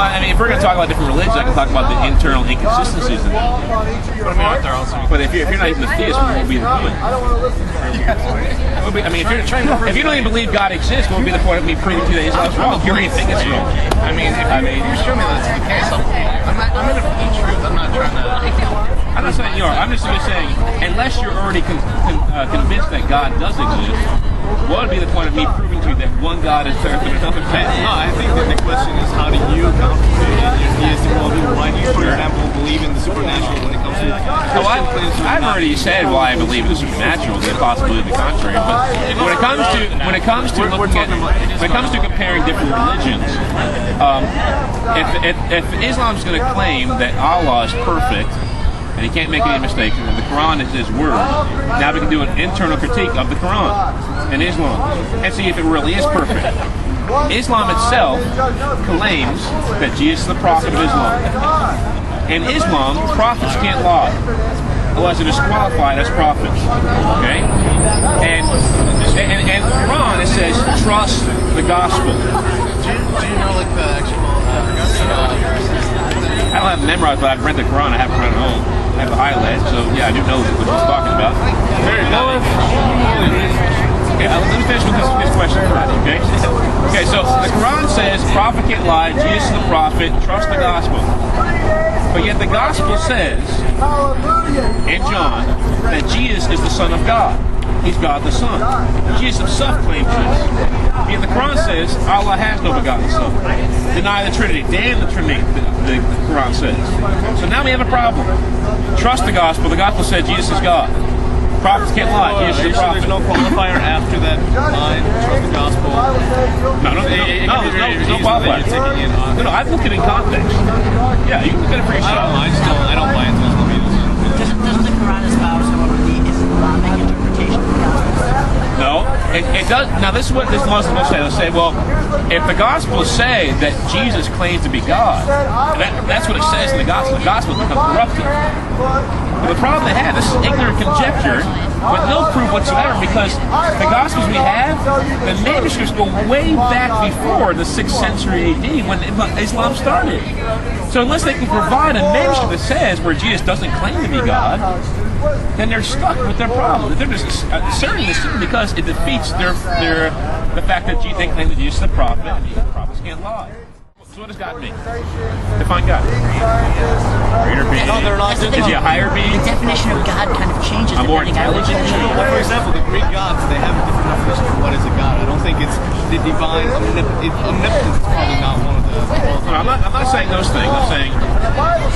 Well, I mean, if we're going to talk about different religions, I can talk about the internal inconsistencies in them. But if you're not even a theist, what would be the point? I mean, if you don't even believe God exists, what would be the point of me proving to you that Islam's wrong? You already think it's wrong. I mean, if you show me that's the case, I'm in it for the truth. I'm not trying to. I'm not saying you are. I'm just saying, unless you're already convinced that God does exist, what would be the point of me proving to you that one God is better than another? No, I think that the question is, how do you account for your theistic worldview? Why do you, for example, believe in the supernatural when it comes to I've already said why I believe in the supernatural, the possibility of the contrary. But when it comes to comparing different religions, if Islam is going to claim that Allah is perfect and he can't make any mistakes, and the Quran is his word, now we can do an internal critique of the Quran and Islam and see if it really is perfect. Islam itself claims that Jesus is the prophet of Islam. In Islam, prophets can't lie, otherwise they're disqualified as prophets. Okay? And in the Quran it says, trust the gospel. Do you know like the actual I don't have it memorized, but I've read the Quran. I have it right at home. I have the highlights, so yeah, I do know what he's talking about. Very good. Okay, let me finish with this question. Okay? Okay, so the Quran says, prophet can't lie, Jesus is the prophet, trust the gospel. But yet the gospel says, in John, that Jesus is the Son of God. He's God the Son. Jesus himself claims this. Yet the Quran says Allah has no begotten Son. Deny the Trinity. Damn the Trinity, the Quran says. So now we have a problem. Trust the gospel. The gospel says Jesus is God. Prophets can't lie. Jesus is the prophet. There's no qualifier after that line, trust the gospel. There's no qualifier. No, I've looked at it in context. Yeah, you can look at it for yourself. I don't buy into Islam either. Doesn't the Quran espouse, however, the Islamic interpretation of God? No, it does. Now, this is what this Muslim will say. They'll say, well, if the Gospels say that Jesus claims to be God, that's what it says in the Gospel becomes corrupted. But the problem they have, this is ignorant conjecture with no proof whatsoever, because the Gospels we have, the manuscripts go way back before the 6th century AD when Islam started. So unless they can provide a manuscript that says where Jesus doesn't claim to be God, then they're stuck with their problem. They're just asserting this because it defeats the fact that they claim that Jesus is the prophet and the prophets can't lie. So what does God mean? Define God. Greater being. No, they're not. Is he a higher being? The definition of God kind of changes. A more intelligent being? Like, for example, the Greek gods, they have a different definition of what is a god. I don't think it's the divine omnipotence is probably not one of the. I'm not saying those things. I'm saying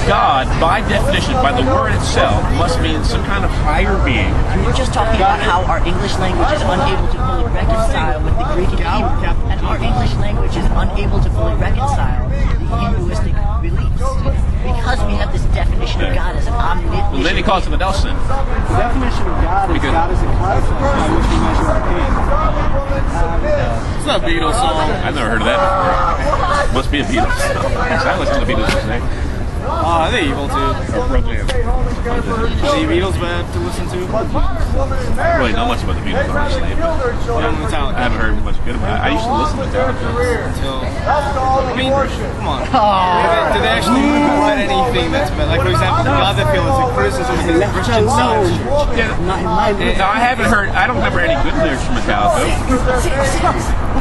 God, by definition, by the word itself, must mean some kind of higher being. We're just talking about how our English language is unable to fully reconcile with the Greek and Hebrew, and our English language is unable to fully reconcile the Hinduistic beliefs because we have this definition of God as an omnipotent. Well, then he calls something else then. The definition of God is God is a concept by which we measure our pain. It's not a Beatles song. I've never heard of that before. Must be a Beatles song. I listen to the Beatles today. They're evil too. The Beatles bad to listen to? I really know much about the Beatles, honestly. But I haven't heard much good about it. I used to listen to Metallica. I mean, come on. Did they actually provide anything that's bad? Like, for example, the God that feels a criticism of his Christian side. No, I haven't heard. I don't remember any good lyrics from Metallica.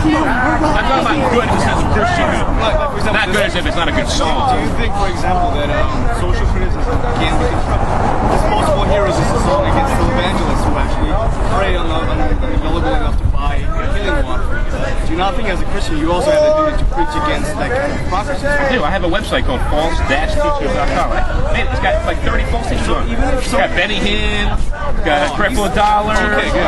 I'm talking about good in the sense of Christian good. Not good as if it's not a good song. Do you think, for example, that social criticism can be constructive? Disposable Heroes is a song against televangelists who actually prey on the gullible enough to buy healing water. Do you not think, as a Christian, you also have the duty to preach against that kind of hypocrisy? I do. I have a website called false-teachers.com. It's got like 30 false teachers on it. It's got Benny Hinn, got Correct for $1. Okay, good.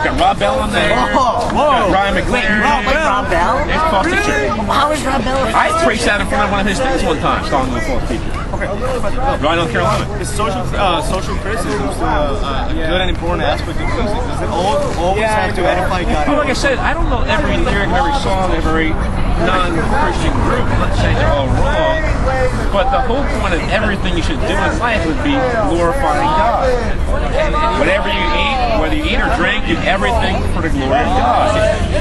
Got Rob Bell on there. Got Ryan McLaren. Rob Bell? It's a false teacher. How is Rob Bell? I preached out in front of one of his things one time, calling him a false teacher. Right, North Carolina. Is social criticism a good and important aspect of music? Does it always have to edify God? Well, like I said, I don't know every lyric, every song, every non-Christian group. I'm not saying they're all wrong, but the whole point of everything you should do in life would be glorifying God. Whatever you eat, whether you eat or drink, do everything for the glory of God.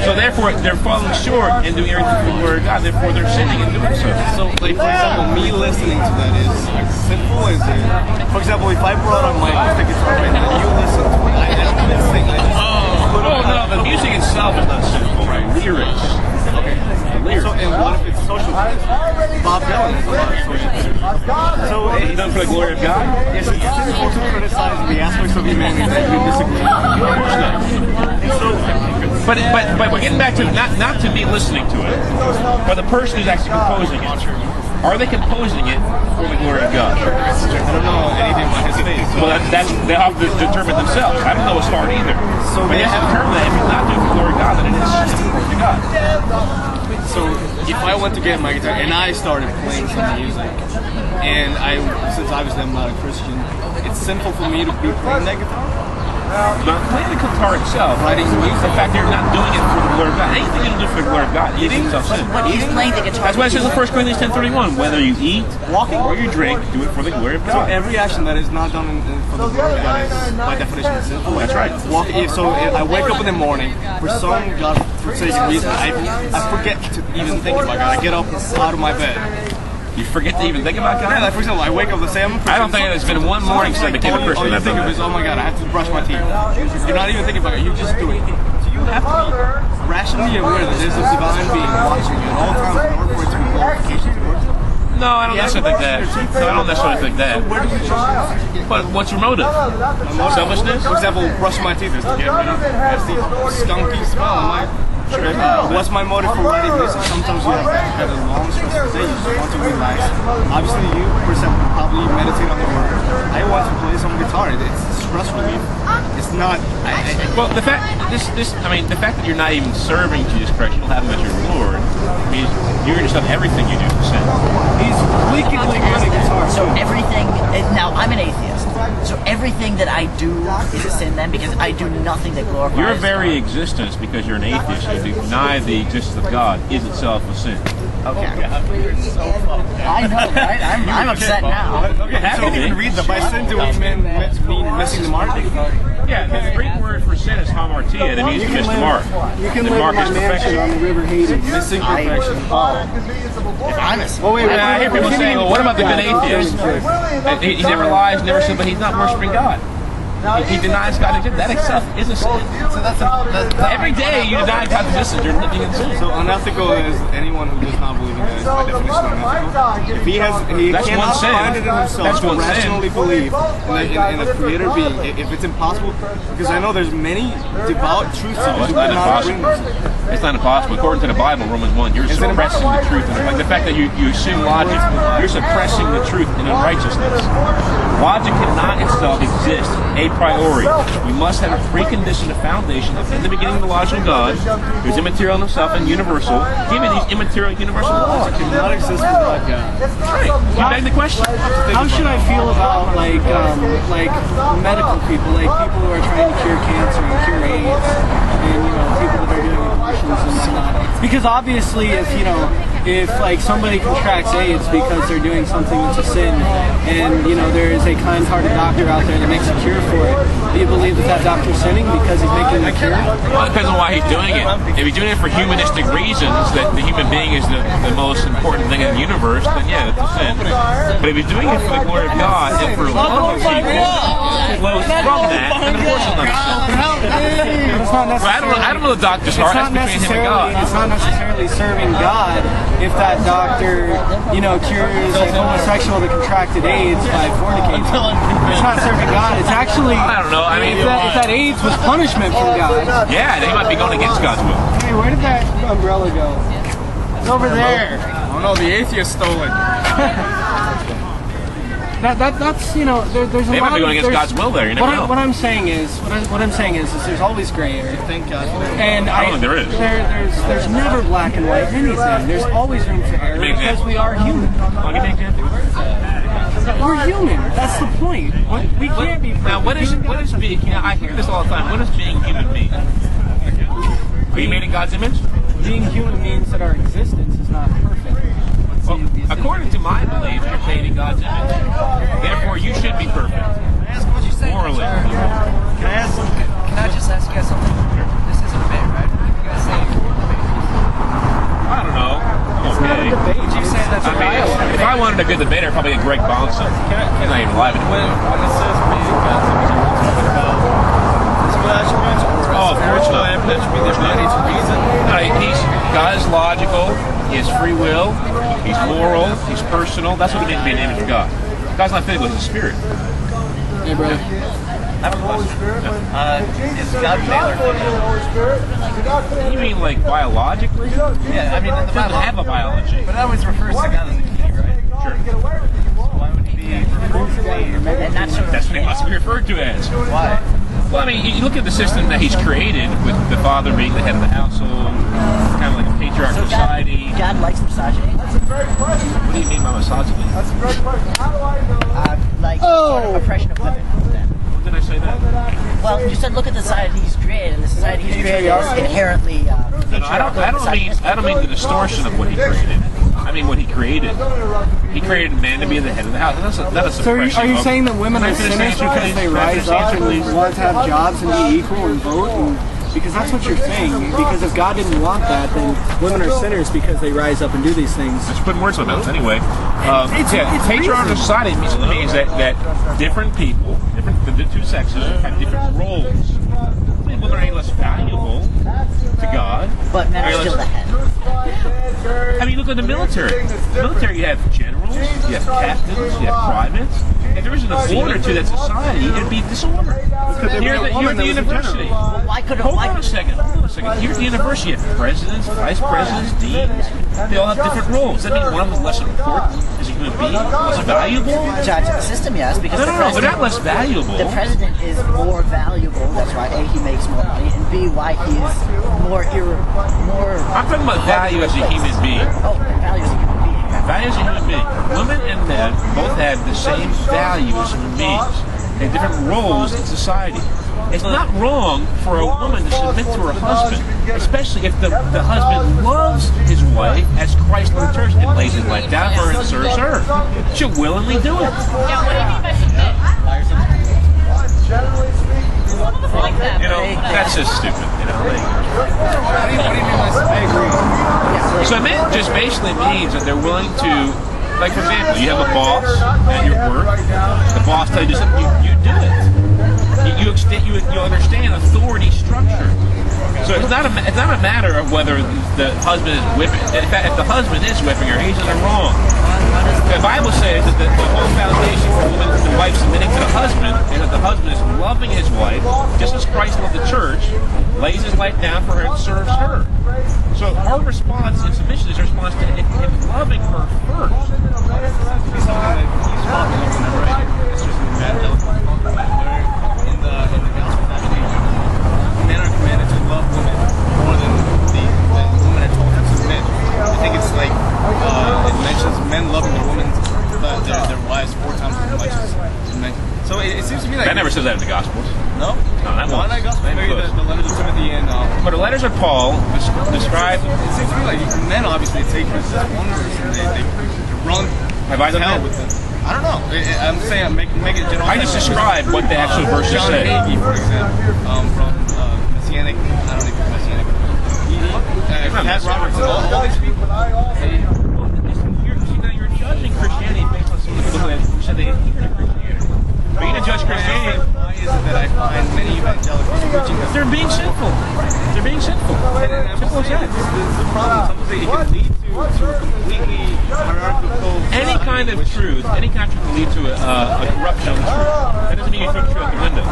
So therefore, they're falling short in doing everything for the glory of God. Therefore, they're sinning in doing so. So, like, for example, me listening to that is sinful. Is it? For example, if I brought on my acoustic guitar right now, you listen to it. I don't even sing. I just put on. No, the music itself is not sinful, right? Lyrics. Okay. So, and what if it's social criticism? Bob Dylan is a lot of social criticism. So, You done for the glory of God? yes, it's sinful to criticize the aspects of humanity that you disagree with. Of course not. And so, But we're getting back to not to me listening to it, but the person who's actually composing it. Are they composing it for the glory of God? I don't know anything about his faith. Well, they have to determine themselves. I don't know his heart either. So But you have to determine that if you're not doing it for the glory of God, then it is sinful to God. So if I went to get my guitar and I started playing some music, and since obviously I'm not a Christian, it's sinful for me to be playing that guitar. Not playing the guitar itself, Writing music. the fact that you're not doing it for the glory of God. Anything you do for the glory of God, eating itself sin. When he's playing the guitar, That's why it says in 1 Corinthians 10:31, whether you eat, Walking. or you drink, do it for the glory of So God. every action that is not done for the glory of God is, by definition, sinful. That's right. So I wake up in the morning, for some God-forsaken reason, I forget to even think about God. I get up out of my bed. You forget to even think about Yeah, God? like for example, I wake up and say I'm a Christian. I don't think there's been one morning since I became a Christian All you I've think done of is, that. oh my God, I have to brush my teeth. You're not even thinking about it, you just do it. So you have to be rationally aware that there's a divine being watching you at all times in order for it to be glorification towards you. No, I don't necessarily think that. No, I don't necessarily think that. Where do you choose? But what's your motive? Selfishness? For example, brushing my teeth is to get rid of nasty, skunky smell on my shirt. What's my motive for writing music? Sometimes you have a long, stressful day. You just want to relax. Obviously, you, for example, probably meditate on the word. I want to play some guitar. It's stress relief. It's not. Well, the fact the fact that you're not even serving Jesus Christ, you don't have him as your Lord, means you're just on everything you do to sin. He's wickedly good at guitar. so everything. Now I'm an atheist. So everything that I do is a sin then, because I do nothing that glorifies. Your very existence, because you're an atheist, you deny the existence of God, is itself a sin. Okay. I know, right? I'm upset now. Okay, I can't even read them. By sin, do we mean missing the mark? Yeah, the Greek word for sin is hamartia. That means to miss the mark. You can The live mark in is my mansion on perfection. the River Hades. Missing perfection. If I'm a Oh wait, I hear people saying, well, what about the good atheist? He never lies, never sin, but he's not worshiping God. He denies God exists. That itself is a sin. So that's Every day you deny God's existence, you're living in sin. So unethical is anyone who does not believe in God is by definition unethical. If he That's cannot one sin. find it in himself That's to one sin. rationally believe in a creator being, if it's impossible, because I know there's many devout truth seekers It's who not cannot bring impossible. themselves. It's not impossible. According to the Bible, Romans 1, you're suppressing the truth. Like the fact that you assume logic, you're suppressing the truth in unrighteousness. Logic cannot itself exist a priori. We must have a precondition, a foundation of in the beginning the logical God, who's immaterial in himself and universal, given these immaterial universal laws. It cannot exist without God. Right. You beg the question. How should I feel about like medical people, like people who are trying to cure cancer and cure AIDS, and people that are doing abortions and whatnot? Because obviously, if like somebody contracts AIDS because they're doing something that's a sin, and there is a kind-hearted doctor out there that makes a cure for it, do you believe that doctor's sinning because he's making a cure? Well, it depends on why he's doing it. If he's doing it for humanistic reasons, that the human being is the most important thing in the universe, then yeah, that's a sin. But if he's doing it for the glory of God and for love of people, flows from that, then of course it's not a sin. It's not Well, I don't know the doctor's heart. That's between him and God. It's not necessarily serving God if that doctor, cures a homosexual that contracted AIDS by fornicating. It's not serving God. It's actually. I don't know. I mean, if that AIDS was punishment from God. yeah, they might be going against God's will. Hey, where did that umbrella go? It's over there. Oh no, the atheist stole it. That's there's a They lot might be going against there's- God's will there. You never know. What I'm saying is there's always gray area. Thank God. And I don't think there is. There's never black and white in anything. There's always room for error Give me an because example. we are human. I'll give you an example. We're human. That's the point. We can't be perfect. Now, what is being? I hear this all the time. What is being human mean? Are you made in God's image? being human means that our existence is not perfect. Well, according to my belief, you're created in God's image. Therefore, you should be perfect. Morally. Can I just ask you guys something? This is a debate, right? You guys say I don't know. I'm okay. would you say that's a dialogue? If I wanted a good debater, I'd probably get Greg Bonson. He's not even alive anymore. When it says created God's image, are we talking about physical attributes or spiritual attributes? There's not any reason. No, God is logical. He has free will. He's moral. He's personal. That's what it means to be an image of God. God's not physical, he's a spirit. Hey, brother. I have a question. Is God male or female? You mean like biologically? Yeah, I mean, in the He doesn't Bible, have a biology. but it always refers to God as a he, right? Sure. Why would he be referred to as And that's sort of That's what he must be referred to as. Why? Well, I mean, you look at the system that he's created with the father being the head of the household, kind of like a patriarchal society. God likes misogyny. What do you mean by misogyny? Like sort of oppression of women. Then. When did I say that? Well, you said look at the society he's created, and the society he's created is inherently patriarchal. I don't mean the distortion of what he created. I mean what he created. He created man to be the head of the house. That is So are you saying that women are sinners because they rise up and want to have jobs and be equal and vote? Because that's what you're saying. Because if God didn't want that, then women are sinners because they rise up and do these things. Let's put words on mouth anyway. It's Patriarchal society means that different people, the two sexes, have different roles. I mean, women are any less valuable to God. But men are still the head. I mean, look at the military. In the military, you have generals, you have captains, you have privates. If there isn't a order to that society, it'd be disorder. You're at the university. Why could Hold on a second. You're at the university. You have presidents, vice presidents, deans. They all have different roles. Does that mean one of them is less important as a human being, less valuable? To the system, yes, because No, the no, no. They're president, not less valuable. the president is more valuable. That's why A, he makes more money, and B, why he is more I'm talking about value as a human being. value as a human being. Value as a human being. Women and men both have the same value as human beings. They have different roles in society. It's not wrong for a woman to submit to her husband, especially if the husband loves his wife as Christ loved the church and lays his life down for her and serves her. She'll willingly do it. Yeah, what do you mean by submit? You know, that's just stupid. You know, What do you mean by submit? submit just basically means that they're willing to, like for example, you have a boss at your work. The boss tells you something, you do it. You understand authority structure. So it's not a matter of whether the husband is whipping. In fact, if the husband is whipping her, he's in the wrong. The Bible says that the whole foundation for the wife submitting to the husband is that the husband is loving his wife, just as Christ loved the church, lays his life down for her and serves her. So our response in submission is a response to him loving her first. It's something that he's talking about, right? It's just a bad eloquent compliment where in the gospel actually men are commanded to love women more than the women are told to submit. I think it's like it mentions men loving their wives 4 times as much as men. So it seems to me like That never says that in the Gospels. no, that not won't. in the gospel. Maybe the letters of Timothy and But the letters of Paul describe. it seems to me like men obviously take this as one person. They run Have I done hell that? with it. I don't know. I'm saying make it general. I just described what the actual verses John say. Hagee, for example, from Messianic. I don't know if he's Messianic. Pat Robertson. All these people. You're judging Christianity based on some of the people who said they adhere to Christianity. But you don't judge Christianity. Why is it that I find many evangelicals preaching this? They're being sinful. They're being sinful. Simple as that. The problem. Something it can lead to a completely hierarchical. Any kind of truth can lead to a corruption of the truth. That doesn't mean you throw the truth out the window.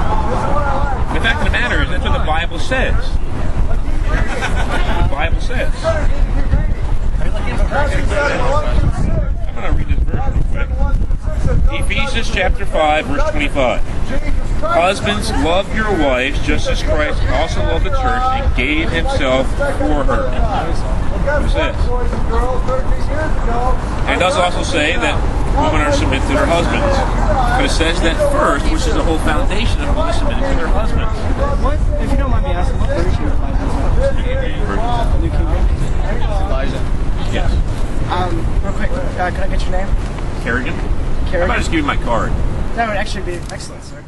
The fact of the matter is that's what the Bible says. The Bible says. I'm going to read this verse real quick. Ephesians chapter 5, verse 25. Husbands, love your wives just as Christ also loved the church and gave himself for her. What's this? And it does also say that women are submitted to their husbands. But it says that first, which is the whole foundation of women submitting to their husbands. What, if you don't mind me asking, what verse you apply this? New King James. Elijah. Yes. Real quick, could I get your name? Kerrigan? How Kerrigan? about I just give you my card? That would actually be excellent, sir.